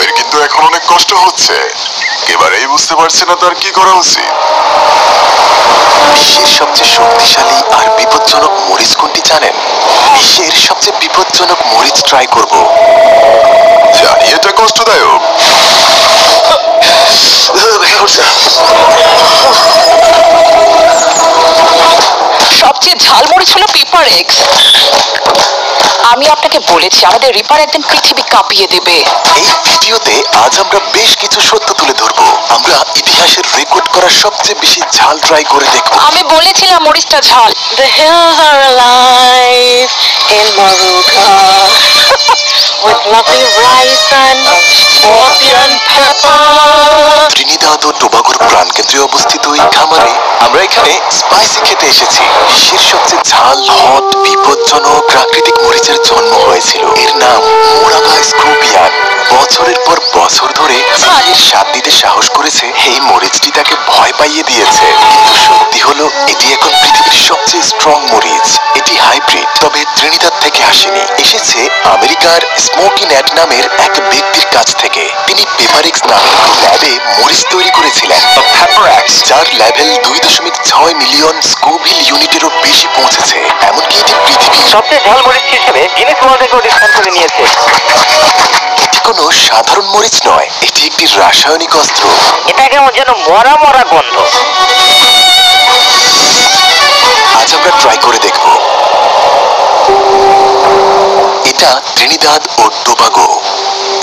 এর কিন্তু এখন অনেক কষ্ট হচ্ছে, এবারেই বুঝতে পারছে না তার কি করা উচিত। বিশ্বের সবচেয়ে শক্তিশালী আর বিপজ্জনক মরিচ কোনটি জানেন? বিশ্বের সবচেয়ে বিপজ্জনক মরিচ ট্রাই করব। জানি এটা কষ্টদায়ক। সবচেয়ে ঝাল মরিচ হলো পেপার এক্স। আমি আপনাকে বলেছি আমাদের রিপার একদিন পৃথিবী কাঁপিয়ে দেবে। এই ভিডিওতে আজ আমরা বেশ কিছু সত্য তুলে ধরবো। আমরা ইতিহাসের রেকর্ড করা সবচেয়ে বেশি ঝাল ট্রাই করে দেখব। আমি বলেছিলাম মরিচটা ঝাল। The hills are alive in Moruga with lovely rice and scorpion pepper. Trinidad ও টোবাগোর প্রাণকেন্দ্রে অবস্থিত এই খামারে আমরা এখানে স্পাইসি খেতে এসেছি। বিশ্বের সবচেয়ে ঝাল, হট, বিপজ্জনক প্রাকৃতিক মরিচের জন্ম হয়েছিল। এর নাম মোরাগা স্কর্পিয়ন। বছরের পর বছর ধরে এর স্বাদ দিতে সাহস করেছে, এই মরিচটি তাকে ভয় পাইয়ে দিয়েছে। কিন্তু সত্যি হলো এটি এখন পৃথিবীর সবচেয়ে স্ট্রং মরিচ। এটি হাইব্রিড, তবে ত্রিনিদাদ থেকে আসেনি, এসেছে আমেরিকার স্মোকি ন্যাট নামের এক ব্যক্তির কাছ থেকে। তিনি পেপারেক্স নামের ল্যাবে মরিচ তৈরি করেছিলেন, যার লেভেল 2.6 মিলিয়ন স্কোভিল ইউনিটেরও বেশি পৌঁছেছে। এমনকি এটি পৃথিবীর সবচেয়ে ঝাল মরিচ হিসেবে গিনেস ওয়ার্ল্ড রেকর্ড স্থান করে নিয়েছে। এটি কোনো সাধারণ মরিচ নয়, এটি একটি রাসায়নিক অস্ত্র। এটা কেমন যেন মরা মরা গন্ধ। আজ আমরা ট্রাই করে দেখব। এটা ত্রিনিদাদ ও টোবাগো।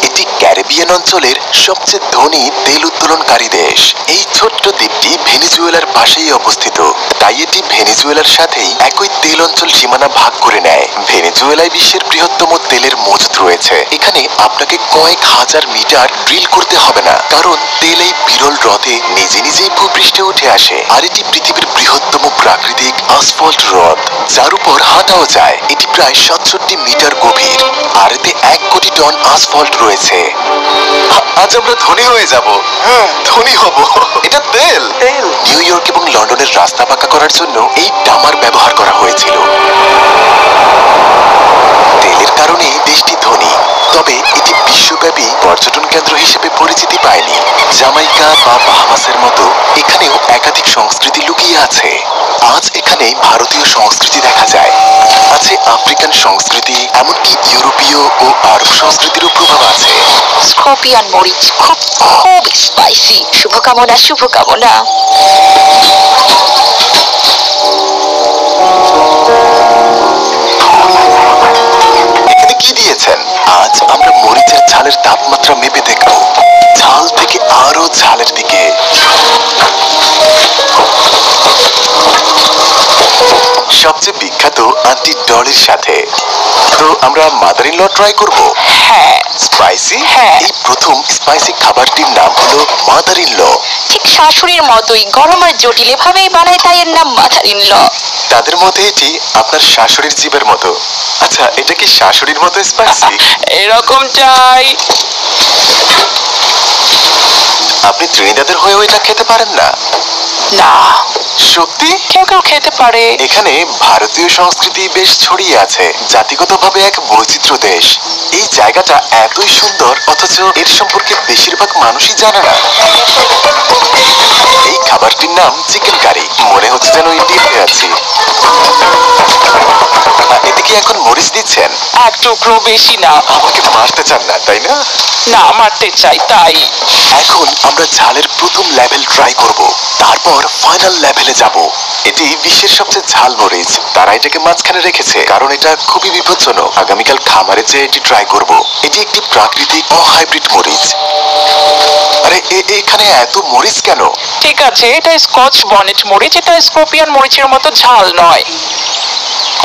এটি ক্যারিবিয়ান অঞ্চলের সবচেয়ে ধনী তেল উত্তোলনকারী দেশ। এই ছোট্ট দ্বীপটি ভেনেজুয়েলার পাশেই অবস্থিত, তাই এটি ভেনেজুয়েলার সাথেই একই তেল অঞ্চল সীমানা ভাগ করে নেয়। ভেনেজুয়েলায় বিশ্বের বৃহত্তম তেলের মজুদ রয়েছে। এখানে আপনাকে কয়েক হাজার মিটার ড্রিল করতে হবে না, কারণ তেল এই বিরল হ্রদে নিজে নিজেই ভূপৃষ্ঠে উঠে আসে। আর এটি পৃথিবীর বৃহত্তম প্রাকৃতিক আসফল্ট হ্রদ, যার উপর হাঁটাও যায়। এটি প্রায় 67 মিটার গভীর, আর এতে 1 কোটি টন আসফল্ট রয়েছে। আজ আমরা ধনী হয়ে যাব। ধনী হব। এটা তেল। নিউ ইয়র্ক এবং লন্ডনের রাস্তা পাকা করার জন্য এই ডামার ব্যবহার করা হয়েছিল। তেলের কারণে দেশটি ধনী, তবে এটি বিশ্বব্যাপী পর্যটন কেন্দ্র হিসেবে পরিচিতি পায়নি। জামাইকা বা বাহামাসের মতো এখানেও একাধিক সংস্কৃতি লুকিয়ে আছে। আজ এখানে ভারতীয় সংস্কৃতি দেখা যায়, আছে আফ্রিকান সংস্কৃতি, এমনকি ইউরোপীয় ও আরব সংস্কৃতিরও প্রভাব আছে। স্কর্পিয়ন মরিচ খুব খুব স্পাইসি। শুভকামনা, শুভকামনা। এখানে কি দিয়েছেন? আজ আমরা মরিচের ঝালের তাপমাত্রা মেপে দেখব, ঝাল থেকে আরো ঝালের দিকে। সবচেয়ে বিখ্যাত আন্টি ডলির সাথে। তো আমরা মাদার ইন ল ট্রাই করব। হ্যাঁ। স্পাইসি? হ্যাঁ। এই প্রথম স্পাইসি খাবারটির নাম হলো মাদার ইন ল। ঠিক শাশুড়ির মতোই, গরম আর জটিল এভাবেই বানায়, তাই এর নাম মাদার ইন ল। তাদের মধ্যে এটি আপনার শাশুড়ির জীবের মতো। আচ্ছা, এটা কি শাশুড়ির মতো স্পাইসি? এরকম চাই। আপনি ত্রিনিদাদের হয়েও এটা খেতে পারেন না? না। সত্যি? কেউ কেউ খেতে পারে। এখানে ভারতীয় সংস্কৃতি বেশ ছড়িয়ে আছে, জাতিগতভাবে এক বৈচিত্র্য দেশ। এই জায়গাটা এতই সুন্দর, অথচ এর সম্পর্কে বেশিরভাগ মানুষই জানে না। এই খাবারটির নাম চিকেন কারি। মনে হচ্ছে যেন ইন্ডিয়াতে আছি। এতে কি এখন মরিচ দিচ্ছেন? এক টুকরো বেশি না। আমাকে মারতে চান না, তাই না? না, মারতে চাই তাই। এখন আমরা ঝালের প্রথম লেভেল ট্রাই করব, তারপর ফাইনাল লেভেলে যাব। এটি বিশ্বের সবচেয়ে ঝাল মরিচ। তারা এটাকে মাঝখানে রেখেছে কারণ এটা খুবই বিপজ্জনক। আগামীকাল খামারে যেয়ে এটি ট্রাই করব। এটি একটি প্রাকৃতিক অহাইব্রিড মরিচ। আরে এখানে এত মরিচ কেন? ঠিক আছে, এটা স্কচ বনেট মরিচ। এটা স্কর্পিয়ন মরিচের মতো ঝাল নয়।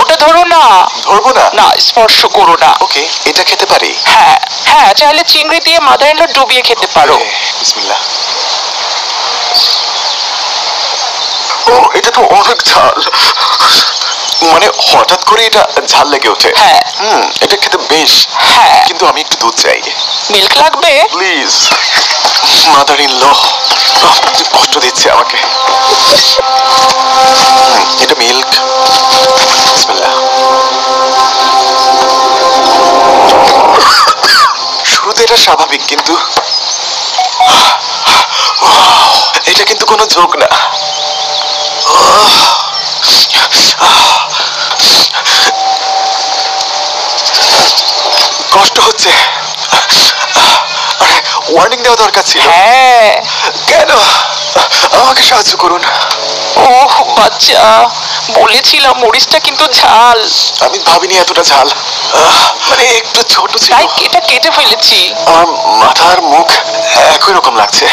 ওটা ধরো না। ধরবো না? না, স্পর্শ করো না। ওকে, এটা খেতে পারি? হ্যাঁ হ্যাঁ, চাইলে চিংড়ি দিয়ে মাদার ইন ল ডুবিয়ে খেতে পারো। বিসমিল্লাহ। ও, এটা তো অনেক ঝাল। মানে হঠাৎ করে এটা ঝাল লেগে ওঠে। হ্যাঁ। এটা খেতে বেশ। হ্যাঁ। কিন্তু আমি একটু দুধ চাই। মিল্ক লাগবে? প্লিজ। মাদার ইন ল কষ্ট দিচ্ছে আমাকে। এটা মিল্ক। বিসমিল্লাহ। শুরুতে শুনতে এটা স্বাভাবিক, কিন্তু এটা কিন্তু কোনো ঝোঁক না। কষ্ট হচ্ছে। ওয়ার্নিং দেওয়া দরকার ছিল। হ্যাঁ। কেন? আমাকে সাহায্য করুন। ওহ বাচ্চা, বলেছিলাম মরিচটা কিন্তু ঝাল। আমি ভাবিনি এতটা ঝাল। মানে একটু ছোট ছিল। তাই এটা কেটে ফেলেছি। আমার মাথা আর মুখ একই রকম লাগছে,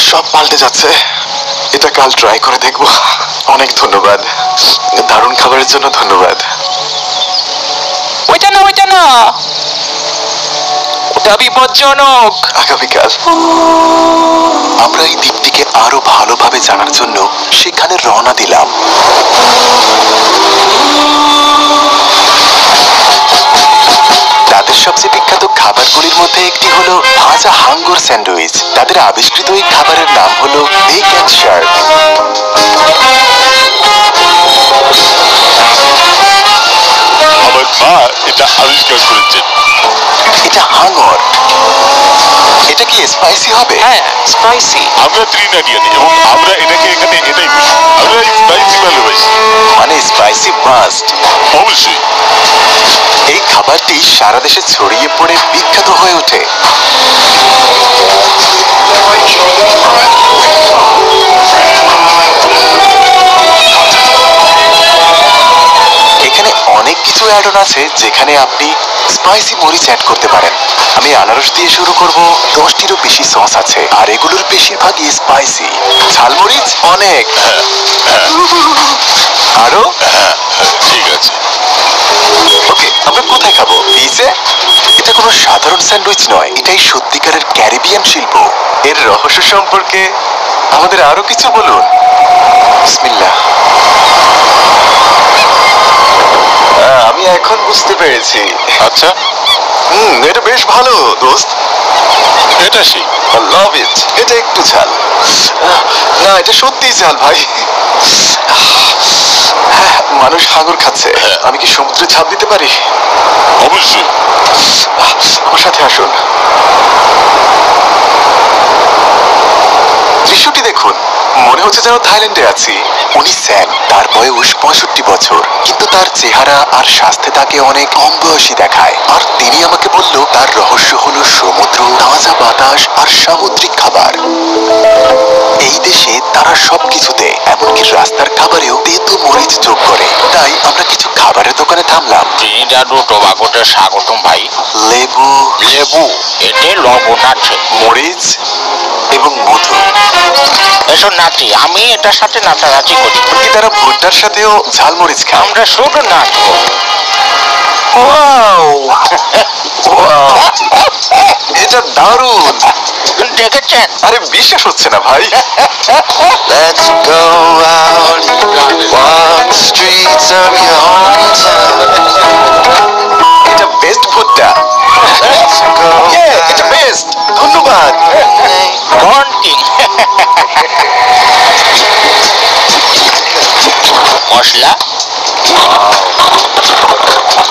সব পাল্টে যাচ্ছে। এটা কাল ট্রাই করে দেখবো। অনেক ধন্যবাদ, দারুণ খাবারের জন্য ধন্যবাদ। ওইটা না, ওইটা না, ওটা বিপজ্জনক। আগামীকাল আমরা এই দ্বীপটিকে আরো ভালোভাবে জানার জন্য সেখানে রওনা দিলাম। তাদের সবচেয়ে বিখ্যাত খাবারগুলির মধ্যে একটি হলো ভাজা হাঙ্গর স্যান্ডউইচ। তাদের আবিষ্কৃত এই খাবারের নাম হলো বেক অ্যান্ড শার্ক। আমার মা এটা আবিষ্কার করেছেন। এটা হাঙ্গর। এটা কি স্পাইসি হবে? হ্যাঁ, স্পাইসি। আমরা ত্রিনারিয়ান এবং আমরা এটাকে এখানে এটাই বুঝি। আমরা স্পাইসি ভালোবাসি। মানে স্পাইসি মাস্ট। অবশ্যই। এই খাবারটি সারা দেশে ছড়িয়ে পড়ে বিখ্যাত হয়ে ওঠে। এখানে অনেক কিছু অ্যাড অন আছে যেখানে আপনি স্পাইসি মরিচ অ্যাড করতে পারেন। আমি আনারস দিয়ে শুরু করব। 10টিরও বেশি সস আছে আর এগুলোর বেশিরভাগই স্পাইসি। ঝালমরিচ অনেক। আরো ঠিক আছে। ওকে, আমরা কোথায় খাবো? পিসে? এটা কোনো সাধারণ স্যান্ডউইচ নয়, এটাই সত্যিকারের ক্যারিবিয়ান শিল্প। এর রহস্য সম্পর্কে আমাদের আরো কিছু বলুন। বিসমিল্লাহ। আমি এখন বুঝতে পেরেছি। আচ্ছা, এটা বেশ ভালো দোস্ত। এটা সেই। I love it. এটা একটু ঝাল। না, এটা সত্যিই ঝাল ভাই। মানুষ হাঙর খাচ্ছে, আমি কি সমুদ্রে ঝাঁপ দিতে পারি? অবশ্যই। আমার সাথে আসুন। দৃশ্যটি দেখুন, মনে হচ্ছে যেন থাইল্যান্ডে আছি। উনি স্যাম, তার বয়স 65 বছর, কিন্তু তার চেহারা আর স্বাস্থ্যে তাকে অনেক কম বয়সী দেখায়। আর তিনি আমাকে বলল তার রহস্য হলো সমুদ্র, তাজা বাতাস আর সামুদ্রিক খাবার। এই দেশে তারা সবকিছুতে, এমনকি রাস্তার খাবারেও তেতো মরিচ যোগ করে। তাই আমরা কিছু খাবারের দোকানে থামলাম। ট্রিনিডাদ ও টোবাগোতে স্বাগতম ভাই। লেবু, লেবু, এতে লবণ আছে। মরিচ এবং মধু। এসো নাচি, আমি এটার সাথে নাচানাচি করি। কি তারা ভুট্টার সাথেও ঝালমরিচ খায়? আমরা শুধু নাচবো। ওয়াও! ওয়াও! এটা দারুণ। দেখেছেন? আরে বিশ্বাস হচ্ছে না ভাই। Let's go out, walk the streets of your hometown. এটা বেস্ট ভুট্টা। এটা বেস্ট। ধন্যবাদ। ঘন্টি। মশলা।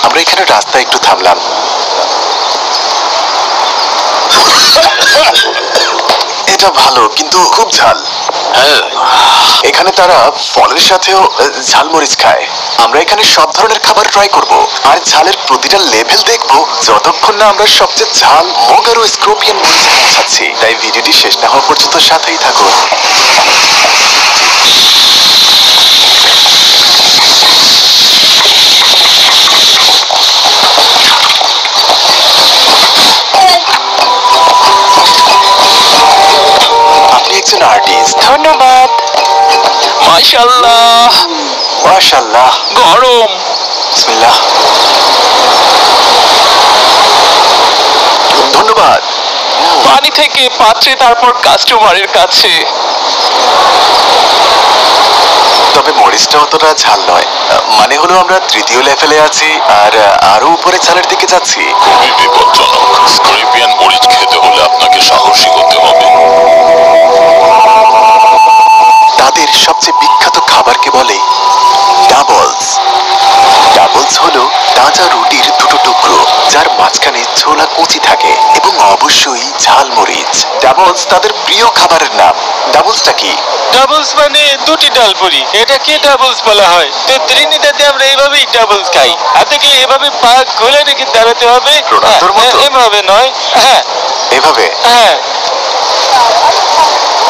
আমরা এখানে রাস্তায় একটু থামলাম। এটা ভালো, কিন্তু খুব ঝাল। এখানে তারা ফলের সাথেও ঝালমরিচ খায়। আমরা এখানে সব ধরনের খাবার ট্রাই করব আর ঝালের প্রতিটা লেভেল দেখব যতক্ষণ না আমরা সবচেয়ে ঝাল মোগারো স্কর্পিয়ন মরিচে পৌঁছাচ্ছি। তাই ভিডিওটি শেষ না হওয়া পর্যন্ত সাথেই থাকুন। আপনি একজন আর্টিস্ট। ধন্যবাদ। মাশাআল্লাহ, মাশাআল্লাহ। গরম। বিসমিল্লাহ। ধন্যবাদ। পানি থেকে পাত্রে, তারপর কাস্টমারের কাছে। তবে মরিচটা অতটা ঝাল নয়। মানে হলো আমরা তৃতীয় লেভেলে আছি আর আরো উপরে ঝালের দিকে যাচ্ছি। খুবই বিপজ্জনক। স্কর্পিয়ন মরিচ খেতে হলে আপনাকে সাহসী হতে হবে। তাদের সবচেয়ে বিখ্যাত খাবারকে বলে ডাবলস। ডাবলস হলো তাজা রুটির দুটো টুকরো, যার মাঝখানে ছোলা কুচি থাকে এবং অবশ্যই ঝালমরিচ। ডাবলস তাদের প্রিয় খাবারের নাম। ডাবলসটা কি? ডাবলস মানে দুটি ডালপুরি, এটাকে ডাবলস বলা হয়। তো ত্রিনিদাদে আমরা এইভাবেই ডাবলস খাই। আপনাকে এভাবে পা খুলে রেখে দাঁড়াতে হবে। রোনালদোর মতো? এভাবে নয়। হ্যাঁ এভাবে? হ্যাঁ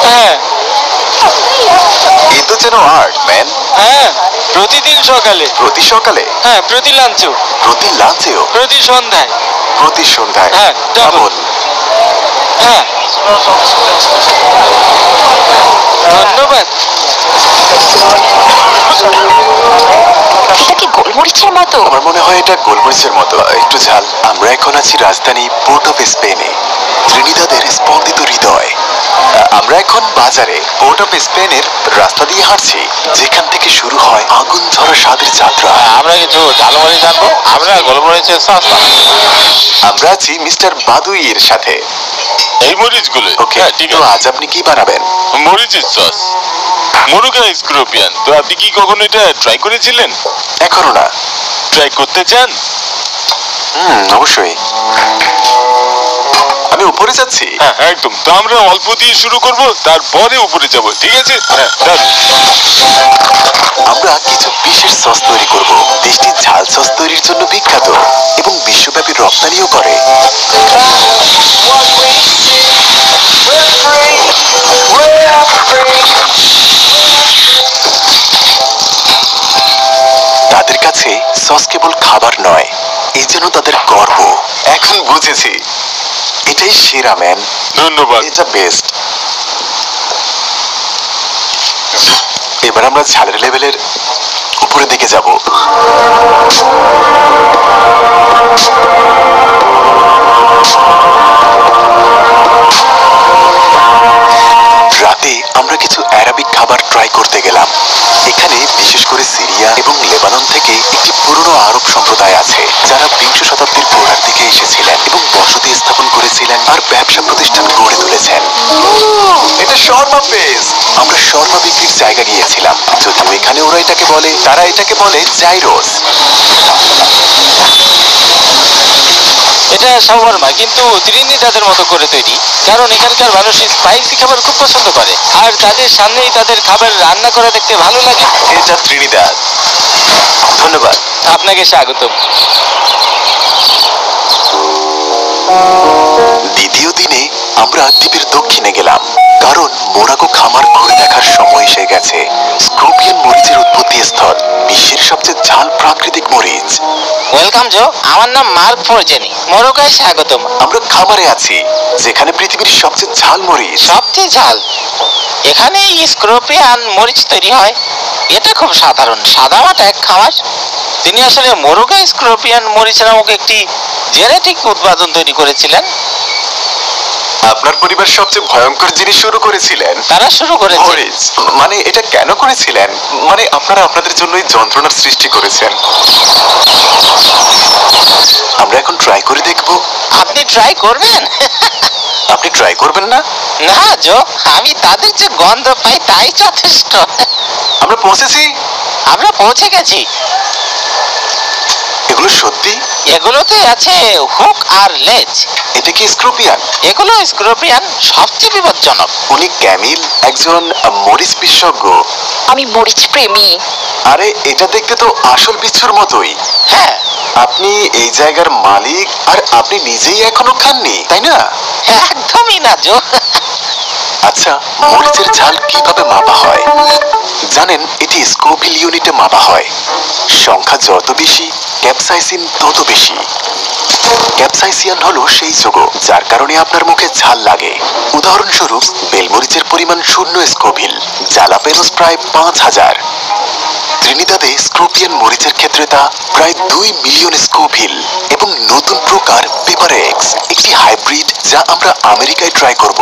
হ্যাঁ এ তো যেন আর্ট ম্যান। হ্যাঁ, প্রতিদিন সকালে। প্রতি সকালে? হ্যাঁ, প্রতি লাঞ্চেও। প্রতি লাঞ্চেও? প্রতি সন্ধ্যায়। প্রতি সন্ধ্যায়? হ্যাঁ, ডাবল। হ্যাঁ, ধন্যবাদ। এটা কি গোলমরিচের মতো? আমার মনে হয় এটা গোলমরিচের মতো, একটু ঝাল। আমরা এখন আছি রাজধানী পোর্ট অফ স্পেনে, ত্রিনিদাদের স্পন্দিত হৃদয়। আমরা এখন বাজারে পোর্ট অফ স্পেনের রাস্তা দিয়ে হাঁটছি, যেখান থেকে শুরু হয় আগুন ঝরা স্বাদের যাত্রা। আমরা কিছু ঝালমরিচ আনবো। আমরা গোলমরিচের সস। আমরা আছি মিস্টার বাদুইয়ের সাথে। এই মরিচগুলো? ওকে, হ্যাঁ, ঠিক তো আছে। আজ আপনি কি বানাবেন? মরিচের সস, মরুকা স্কর্পিয়ন। তো আপনি কি কখনো এটা ট্রাই করেছিলেন? এখনো না। ট্রাই করতে চান? অবশ্যই। আমি উপরে যাচ্ছি। হ্যাঁ, একদম। তো আমরা অল্প দিয়ে শুরু করব, তারপরে উপরে যাব, ঠিক আছে? হ্যাঁ, দারুণ। আমরা কিছু বিশেষ সস তৈরি করব। দেশটি ঝাল সস তৈরির জন্য বিখ্যাত এবং বিশ্বব্যাপী রপ্তানিও করে। তাদের কাছে সস কেবল খাবার নয়, এই যেন তাদের গর্ব। এখন বুঝেছি, এটাই সেরা ম্যান। ধন্যবাদ। এটা বেস্ট। এবার আমরা ঝালের লেভেলের উপরে দিকে যাব। রাতে আমরা কিছু আরবিক খাবার ট্রাই করতে গেলাম। এখানে বিশেষ করে সিরিয়া এবং লেবানন থেকে একটি পুরনো আরব সম্প্রদায় আছে, যারা 20 শতাব্দীর গোড়ার দিকে এসেছিলেন এবং বসতি স্থাপন করেছিলেন আর ব্যবসা প্রতিষ্ঠান গড়ে তুলেছেন। এটা শর্মা পেজ। আমরা শর্মা বিক্রির জায়গা গিয়েছিলাম, যদিও এখানে তারা এটাকে বলে জাইরোস। এটা শাওয়ারমা, কিন্তু ত্রিনিদাদের মতো করে তৈরি, কারণ এখানকার মানুষ স্পাইসি খাবার খুব পছন্দ করে আর তাদের সামনেই তাদের খাবার রান্না করা দেখতে ভালো লাগে। এটা ত্রিনিদাদ। ধন্যবাদ। আপনাকে স্বাগতম। দ্বিতীয় দিনে আমরা দ্বীপের দক্ষিণে গেলাম, কারণ মোরাকো খামার ঘুরে দেখার সময় এসে গেছে। স্কর্পিয়ন মরিচের উৎপত্তি স্থল, বিশ্বের সবচেয়ে ঝাল প্রাকৃতিক মরিচ। ওয়েলকাম জো, আমার নাম মার্ক ফরজেনি। মোরকায় স্বাগতম। আমরা খামারে আছি, যেখানে পৃথিবীর সবচেয়ে ঝাল মরিচ। সবচেয়ে ঝাল এখানে স্কর্পিয়ন মরিচ তৈরি হয়। এটা খুব সাধারণ সাদামাটা এক খামার। তিনি আসলে মোরকা স্কর্পিয়ন মরিচ নামক একটি জেনেটিক উৎপাদন তৈরি করেছিলেন। আপনার পরিবার সবচেয়ে ভয়ঙ্কর জিনিস শুরু করেছিলেন। তারা শুরু করেছে। মরিচ। মানে এটা কেন করেছিলেন? মানে আপনারা আপনাদের জন্যই যন্ত্রণার সৃষ্টি করেছেন। আমরা এখন ট্রাই করে দেখব। আপনি ট্রাই করবেন? আপনি ট্রাই করবেন না? না জো, আমি তাদের যে গন্ধ পাই তাই যথেষ্ট। আমরা পৌঁছেছি। আমরা পৌঁছে গেছি। এগুলো সত্যি? এগুলোতে আছে হুক আর লেজ। এটা কি স্কর্পিয়ন? এগুলো স্কর্পিয়ন সবচেয়ে বিপজ্জনক। উনি ক্যামিল, একজন মরিচ বিশেষজ্ঞ। আমি মরিচ প্রেমী। আরে এটা দেখতে তো আসল বিচ্ছুর মতোই। হ্যাঁ, আপনি এই জায়গার মালিক আর আপনি নিজেই এখনো খাননি, তাই না? একদমই না জো। আচ্ছা, মরিচের ঝাল কিভাবে মাপা হয় জানেন? এটি স্কোভিল ইউনিটে মাপা হয়। সংখ্যা যত বেশি, ক্যাপসাইসিন তত বেশি। ক্যাপসাইসিয়ান হলো সেই যৌগ যার কারণে আপনার মুখে ঝাল লাগে। উদাহরণস্বরূপ, বেলমরিচের পরিমাণ 0 স্কোভিল, জালাপেনোস প্রায় 5000। ত্রিনিদাদে স্কর্পিয়ন মরিচের ক্ষেত্রে তা প্রায় 2 মিলিয়ন স্কোভিল। এবং নতুন প্রকার পেপারেক্স, একটি হাইব্রিড যা আমরা আমেরিকায় ট্রাই করব,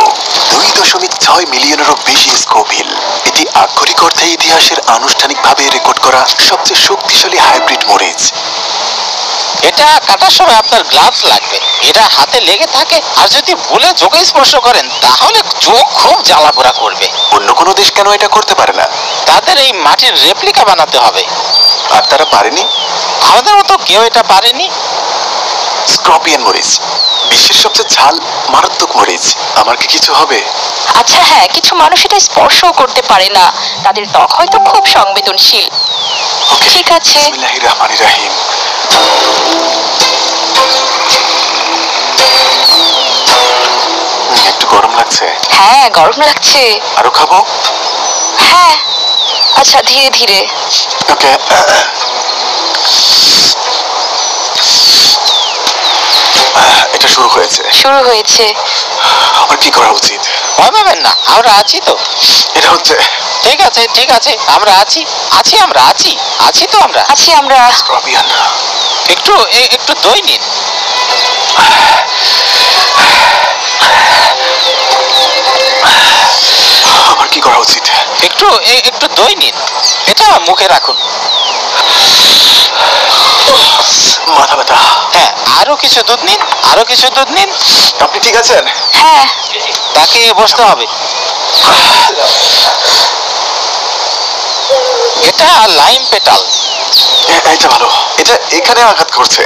2.6 মিলিয়নেরও বেশি স্কোভিল। এটি আক্ষরিক অর্থে ইতিহাসের আনুষ্ঠানিকভাবে রেকর্ড করা সবচেয়ে শক্তিশালী হাইব্রিড মরিচ। এটা কাটার সময় আপনার গ্লাভস লাগবে। এটা হাতে লেগে থাকে আর যদি ভুলে চোখে স্পর্শ করেন তাহলে চোখ খুব জ্বালাপোড়া করবে। অন্য কোনো দেশ কেন এটা করতে পারে না? তাদের এই মাটির রেপ্লিকা বানাতে হবে। আর তারা পারেনি? আমাদের মতো কেউ এটা পারেনি। স্করপিয়ন মরিচ, বিশ্বের সবচেয়ে ঝাল মারাত্মক মরিচ। আমার কি কিছু হবে? আচ্ছা হ্যাঁ, কিছু মানুষ এটা স্পর্শও করতে পারে না, তাদের ত্বক হয়তো খুব সংবেদনশীল। ঠিক আছে। বিসমিল্লাহির রহমানির রহিম। একটু গরম লাগছে। হ্যাঁ গরম লাগছে। আরো খাবো? হ্যাঁ আচ্ছা ধীরে ধীরে। ওকে। এটা শুরু হয়েছে। আমার কি করা উচিত? ভয় পাবেন না, আমরা আছি তো। এটা হচ্ছে। ঠিক আছে ঠিক আছে, আমরা আছি আমরা আছি তো আমরা। স্করপিয়ন। একটু দই নিন। আমার কি করা উচিত? একটু দই নিন, এটা মুখে রাখুন। মাথা ব্যথা। হ্যাঁ, আরো কিছু দুধ নিন। আপনি ঠিক আছেন? হ্যাঁ। তাকে বসতে হবে। এটা লাইম পেটাল। এটা ভালো। এটা এখানে আঘাত করছে।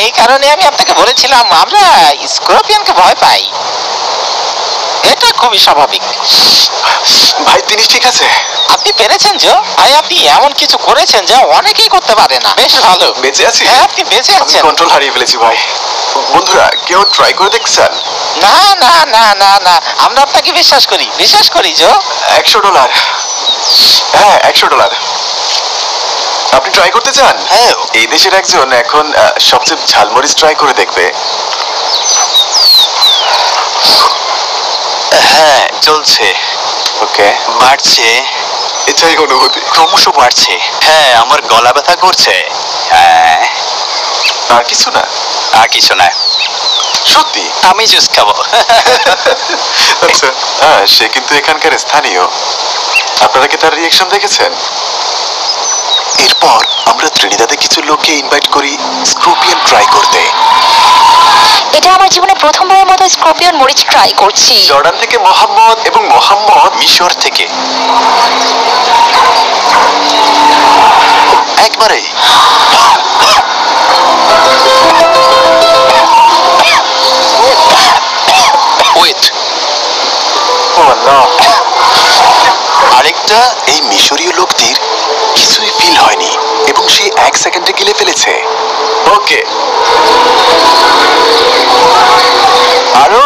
এই কারণে আমি আপনাকে বলেছিলাম আমরা স্করপিয়নকে ভয় পাই। এটা খুবই স্বাভাবিক। ভাই তিনি ঠিক আছে? আপনি পেরেছেন যে ভাই, আপনি এমন কিছু করেছেন যা অনেকেই করতে পারে না। বেশ ভালো। বেঁচে আছি? হ্যাঁ, আপনি বেঁচে আছেন। কন্ট্রোল হারিয়ে ফেলেছি ভাই। বন্ধুরা কেউ ট্রাই করে দেখছেন? না না না না না, আমরা আপনাকে বিশ্বাস করি জো। $100। হ্যাঁ $100। আপনি ট্রাই করতে চান? হ্যাঁ। এই দেশের একজন এখন সবচেয়ে ঝালমরিচ ট্রাই করে দেখবে। হ্যাঁ চলছে। ওকে। বাড়ছে। এটাই অনুভূতি। ক্রমশ বাড়ছে। হ্যাঁ আমার গলা ব্যথা করছে। হ্যাঁ। আর কিছু না? আর কিছু না। সত্যি? আমি জুস খাবো। আচ্ছা। হ্যাঁ সে কিন্তু এখানকার স্থানীয়। আপনারা কি তার রিঅ্যাকশন দেখেছেন? এরপর আমরা ত্রিনিদাদে কিছু লোককে ইনভাইট করি স্করপিয়ন ট্রাই করতে। এটা আমার জীবনে প্রথমবারের মতো স্করপিয়ন মরিচ ট্রাই করছি। জর্ডান থেকে মোহাম্মদ এবং মোহাম্মদ মিশর থেকে। একবারেই। ওয়েট। ও আল্লাহ। আরেকটা। এই মিশরীয় লোকটির কিছুই ফিল হয়নি এবং সে 1 সেকেন্ডে গিলে ফেলেছে। ওকে। আরো।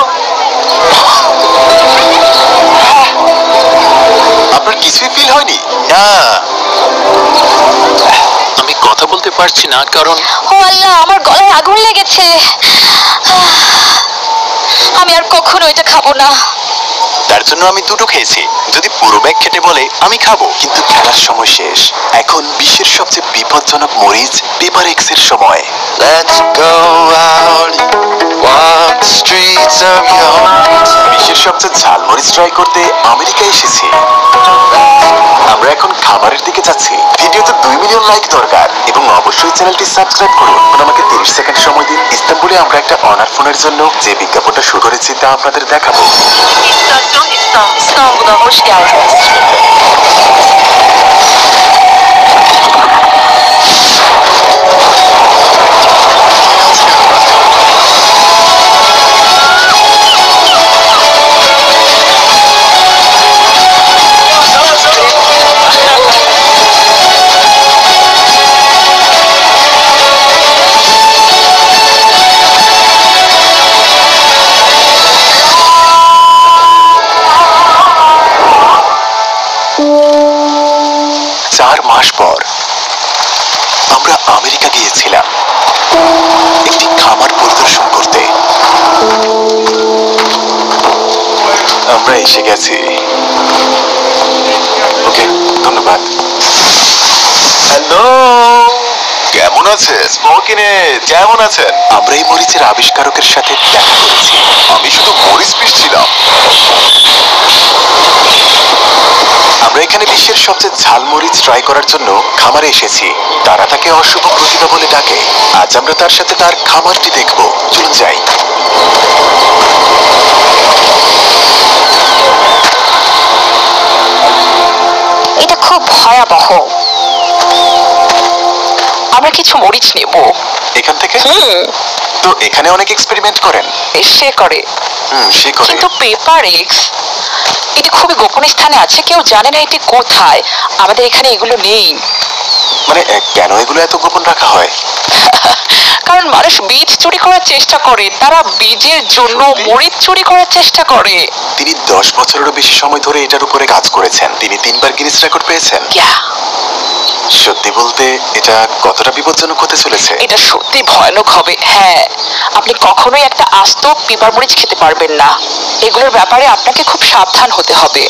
আপনার কিছুই ফিল হয়নি? না আমি কথা বলতে পারছি না কারণ ও আল্লাহ, আমার গলায় আগুন লেগেছে। আমি আর কখনো এটা খাবো না। তার জন্য আমি দুটো খেয়েছি। যদি পুরো ব্যাগ খেতে বলে আমি খাবো। কিন্তু খেলার সময় শেষ। এখন বিশ্বের সবচেয়ে বিপজ্জনক মরিচ পেপার এক্সের সময়। Let's go out, walk the streets of your heart. বিশ্বের সবচেয়ে ঝাল মরিচ ট্রাই করতে আমেরিকায় এসেছি। আমরা এখন খাবারের দিকে যাচ্ছি। ভিডিওতে 2 মিলিয়ন লাইক দরকার এবং অবশ্যই চ্যানেলটি সাবস্ক্রাইব করুন। আমাকে 30 সেকেন্ড সময় দিন। ইস্তাম্বুলে আমরা একটা অনার ফোনের জন্য যে বিজ্ঞাপনটা শুরু করেছি তা আপনাদের দেখাবো। İstanbul'a hoş geldiniz. মাস পর আমরা আমেরিকা গিয়েছিলাম একটি খামার পরিদর্শন করতে। আমরা এসে গেছি। ওকে, ধন্যবাদ। হ্যালো, কেমন আছেন? স্মোকিনে কেমন আছেন? আমরা এই মরিচের আবিষ্কারকের সাথে দেখা করেছি। আমি শুধু মরিচ পিষছিলাম। আমরা এখানে বিশ্বের সবচেয়ে ঝাল মরিচ ট্রাই করার জন্য খামারে এসেছি। তারা তাকে অশুভ প্রতিভা বলে ডাকে। আজ আমরা তার সাথে তার খামারটি দেখব। চলুন যাই। এটা খুব ভয়াবহ। আমরা কিছু মরিচ নেব। এখান থেকে? তো এখানে অনেক এক্সপেরিমেন্ট করেন? সে করে, সে করে। কিন্তু পেপার এক্স এটি খুবই গোপন স্থানে আছে, কেউ জানে না এটি কোথায়। আমাদের এখানে এগুলো নেই। মানে কেন এগুলো এত গোপন রাখা হয়? কারণ মানুষ বীজ চুরি করার চেষ্টা করে, তারা বীজের জন্য মরিচ চুরি করার চেষ্টা করে। তিনি 10 বছরেরও বেশি সময় ধরে এটার উপরে কাজ করেছেন। তিনি 3 বার গিনেস রেকর্ড পেয়েছেন। সত্যি বলতে এটা কতটা বিপজ্জনক হতে চলেছে? এটা সত্যি ভয়ানক হবে। হ্যাঁ, আপনি কখনোই একটা আস্ত পেপার মরিচ খেতে পারবেন না। এগুলোর ব্যাপারে আপনাকে খুব সাবধান হতে হবে।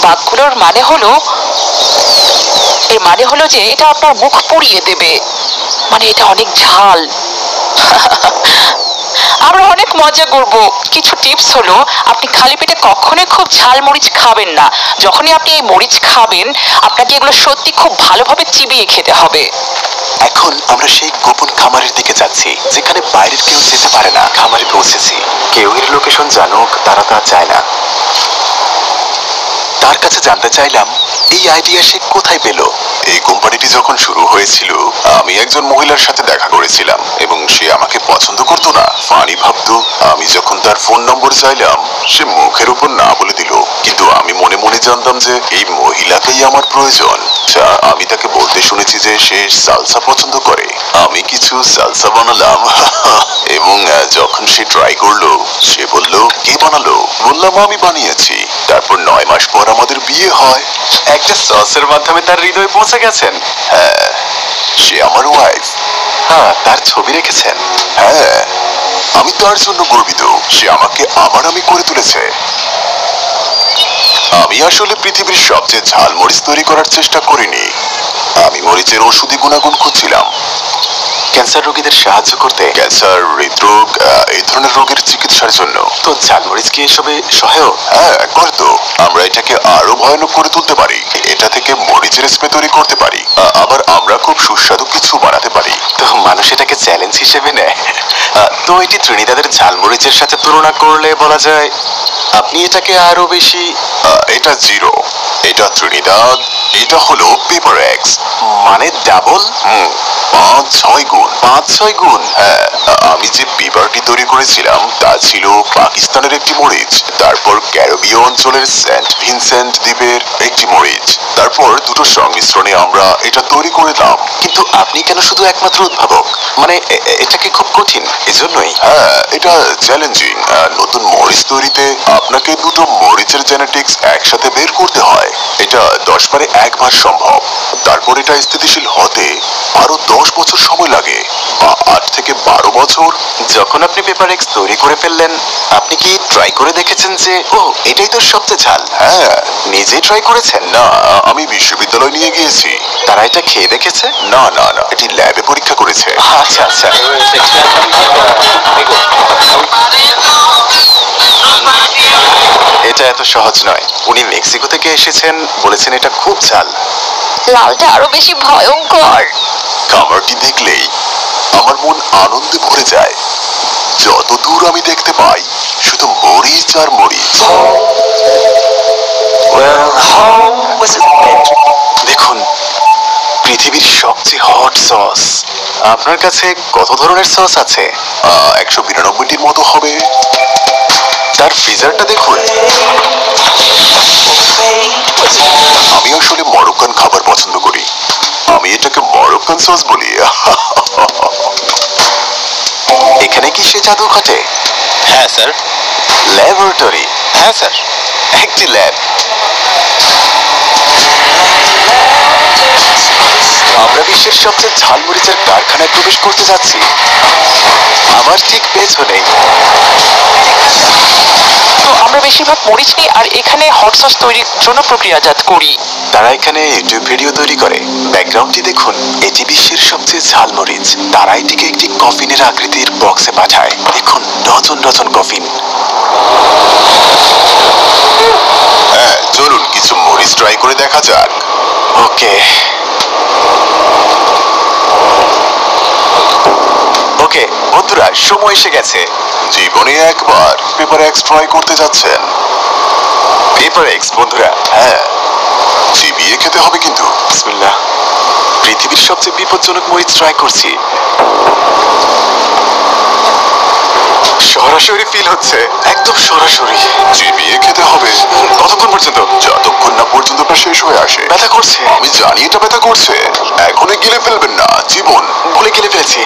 বাঘগুলোর মানে হলো, এর মানে হলো যে এটা আপনার মুখ পুড়িয়ে দেবে। মানে এটা অনেক ঝাল। আমরা অনেক মজা করব। কিছু টিপস হলো, আপনি খালি পেটে কখনোই খুব ঝাল মরিচ খাবেন না। যখনই আপনি এই মরিচ খাবেন, আপনাকে এগুলো সত্যি খুব ভালোভাবে চিবিয়ে খেতে হবে। এখন আমরা সেই গোপন খামারের দিকে যাচ্ছি, যেখানে বাইরের কেউ যেতে পারে না। খামারে পৌঁছেছি। কেউ এর লোকেশন জানুক তারা তা চায় না। তার কাছে জানতে চাইলাম এই আইডিয়া সে কোথায় পেল। এই কোম্পানিটি যখন শুরু হয়েছিল আমি একজন মহিলার সাথে দেখা করেছিলাম এবং সে আমাকে পছন্দ করতো না। ফানি ভাবতো। আমি যখন তার ফোন নম্বর চাইলাম সে মুখের উপর না বলে দিল, কিন্তু আমি মনে মনে জানতাম যে এই মহিলাকেই আমার প্রয়োজন। আমি তাকে বলতে শুনেছি যে সে সালসা পছন্দ করে। আমি কিছু সালসা বানালাম এবং যখন সে ট্রাই করলো সে বলল, কে বানালো? বললাম আমি বানিয়েছি। তারপর 9 মাস পর আমাদের বিয়ে হয়। একটা সসের মাধ্যমে তার হৃদয়ে পৌঁছে গেছেন? হ্যাঁ, সে আমার ওয়াইফ। হ্যাঁ, তার ছবি রেখেছেন? হ্যাঁ, আমি তার জন্য গর্বিত। সে আমাকে আবার আমি করে তুলেছে। আমি আসলে পৃথিবীর সবচেয়ে ঝাল মরিচ তৈরি করার চেষ্টা করিনি। আমি মরিচের ওষুধি গুণাগুণ খুঁজছিলাম। ক্যান্সার রোগীদের সাহায্য করতে? ক্যান্সার, হৃদরোগ, এই ধরনের রোগের চিকিৎসার জন্য। তো ঝালমরিচ কি এসবে সহায়ক? হ্যাঁ, করতো। আমরা এটাকে আরো ভয়ানক করে তুলতে পারি। এটা থেকে মরিচের স্প্রে তৈরি করতে পারি। আবার আমরা খুব সুস্বাদু কিছু বানাতে পারি। তো মানুষ এটাকে চ্যালেঞ্জ হিসেবে নেয়। তো এটি ত্রিনিদাদের ঝালমরিচের সাথে তুলনা করলে বলা যায় আপনি এটাকে আরো বেশি। এটা 0, এটা ত্রিনিদাদ, এটা হলো পেপার এক্স। মানে ডাবল? 5-6 গুণ। 5-6 গুণ? হ্যাঁ, আমি যে পেপারটি তৈরি করেছিলাম তা ছিল পাকিস্তানের একটি মরিচ, তারপর ক্যারিবীয় অঞ্চলের সেন্ট ভিনসেন্ট দ্বীপের একটি মরিচ, তারপর দুটো সংমিশ্রণে আমরা এটা তৈরি করলাম। কিন্তু আপনি কেন শুধু একমাত্র উদ্ভাবক? মানে এটা কি খুব কঠিন এজন্যই? হ্যাঁ, এটা চ্যালেঞ্জিং। নতুন মরিচ তৈরিতে আপনাকে দুটো মরিচের জেনেটিক্স একসাথে বের করতে হয়। এটা 10 বারে একবার সম্ভব। তারপর এটা স্থিতিশীল হতে আরো 10 বছর সময় লাগে, বা 8 থেকে 12 বছর। যখন আপনি পেপার এক্স তৈরি করে ফেললেন, আপনি কি ট্রাই করে দেখেছেন যে এটাই তো সবচেয়ে ঝাল? হ্যাঁ। নিজেই ট্রাই করেছেন? না, আমি বিশ্ববিদ্যালয় নিয়ে গিয়েছি। তারা এটা খেয়ে দেখেছে? না না না, এটি ল্যাবে পরীক্ষা করেছে। আচ্ছা আচ্ছা। এটা এত সহজ নয়। উনি মেক্সিকো থেকে এসেছেন, বলেছেন এটা খুব ঝাল। লালটা আরো বেশি ভয়ঙ্কর। খাবারটি দেখলেই আমার মন আনন্দে ভরে যায়। যত দূর আমি দেখতে পাই শুধু মরিচ আর মরিচ। দেখুন, পৃথিবীর সবচেয়ে হট সস। আপনার কাছে কত ধরনের সস আছে? 192টির মতো হবে। তার ফ্রিজারটা দেখুন। আমি আসলে মরক্কান খাবার পছন্দ করি। আমি এটাকে মরক্কান সস বলি। এখানে কি সে জাদু ঘটে? হ্যাঁ স্যার। ল্যাবরেটরি? হ্যাঁ স্যার। একটি ল্যাব। আমরা বিশ্বের সবচেয়ে ঝালমরিচের কারখানায় প্রবেশ করতে যাচ্ছি। আমার ঠিক পেছনেই। তো আমরা বেশিরভাগ মরিচ নিই আর এখানে হট সস তৈরির জন্য প্রক্রিয়াজাত করি। তারা এখানে ইউটিউব ভিডিও তৈরি করে। ব্যাকগ্রাউন্ডটি দেখুন, এটি বিশ্বের সবচেয়ে ঝালমরিচ। তারা এটিকে একটি কফিনের আকৃতির বক্সে পাঠায়। দেখুন, ডজন ডজন কফিন। হ্যাঁ, চলুন কিছু মরিচ ট্রাই করে দেখা যাক। ওকে ওকে বন্ধুরা, সময় এসে গেছে। জীবনে একবার পেপার এক্স ট্রাই করতে যাচ্ছেন? পেপার এক্স বন্ধুরা। হ্যাঁ, চিবিয়ে খেতে হবে কিন্তু। বিসমিল্লাহ। পৃথিবীর সবচেয়ে বিপজ্জনক মরিচ ট্রাই করছি। সরাসরি ফিল হচ্ছে, একদম সরাসরি। চিবিয়ে খেতে হবে। কতক্ষণ পর্যন্ত? যতক্ষণ না পর্যন্ত ওটা শেষ হয়ে আসে। ব্যথা করছে। আমি জানি এটা ব্যথা করছে। এখনই গিলে ফেলবেন না, জীবন। ভুলে গেলে ফেলেছি।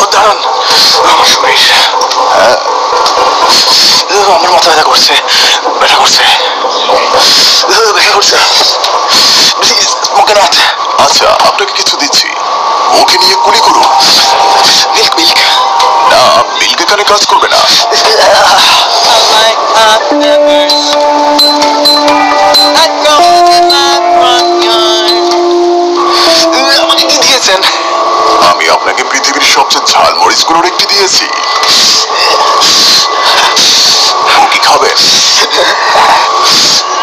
ও দাঁড়ান, আমার শরীর, হ্যাঁ, আমার মাথা ব্যথা করছে, ব্যথা করছে, ব্যথা করছে। প্লিজ মুখে রাত। আচ্ছা, আপনাকে কিছু দিচ্ছি, মুখে নিয়ে কুলি করুন। Milk milk. না, মিল্ক এখানে কাজ করবে না। আমাকে কি দিয়েছেন? আমি আপনাকে পৃথিবীর সবচেয়ে ঝাল মরিচগুলোর একটি দিয়েছি। ও কি খাবেন?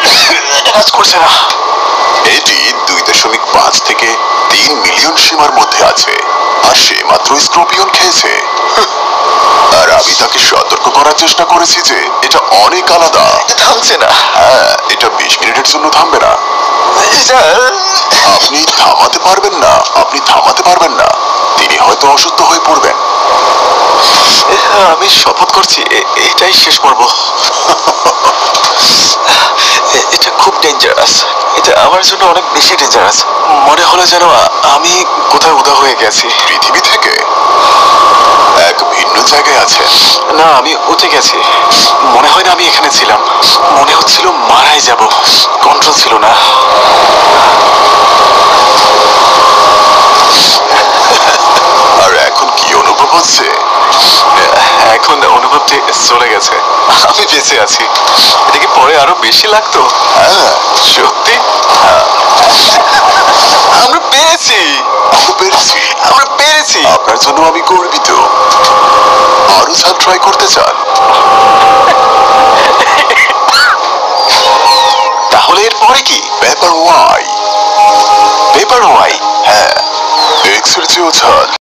এটা কাজ করছে না। এটি 2.5 থেকে 3 মিলিয়ন সীমার মধ্যে আছে, আর সে মাত্র স্কর্পিয়ন খেয়েছে। আর আমি তাকে সতর্ক করার চেষ্টা করেছি যে এটা অনেক আলাদা। এটা থামছে না। হ্যাঁ, এটা 20 মিনিটের জন্য থামবে না। আপনি থামাতে পারবেন না, আপনি থামাতে পারবেন না। তিনি হয়তো অসুস্থ হয়ে পড়বেন। আমি শপথ করছি এটাই শেষ পর্ব। এটা খুব ডেঞ্জারাস। এটা আমার জন্য অনেক বেশি ডেঞ্জারাস। মনে হলো যেন আমি কোথায় উদা হয়ে গেছি। পৃথিবী থেকে এক ভিন্ন জায়গায় আছে। না, আমি উঠে গেছি। মনে হয় না আমি এখানে ছিলাম। মনে হচ্ছিল মারাই যাব, কন্ট্রোল ছিল না। আর এখন কি অনুভব হচ্ছে? এখন অনুভবটি চলে গেছে। আমি বেঁচে আছি। এটা কি পরে আরো বেশি লাগতো? হ্যাঁ, সত্যি? আমরা পেরেছি, আমরা পেরেছি। আমরা পেরেছি। আপনার জন্য আমি গর্বিত। আরো ঝাল ট্রাই করতে চান? তাহলে এর পরে কি? Paper Y. Paper Y? হ্যাঁ, এক্সের চেয়েও ঝাল।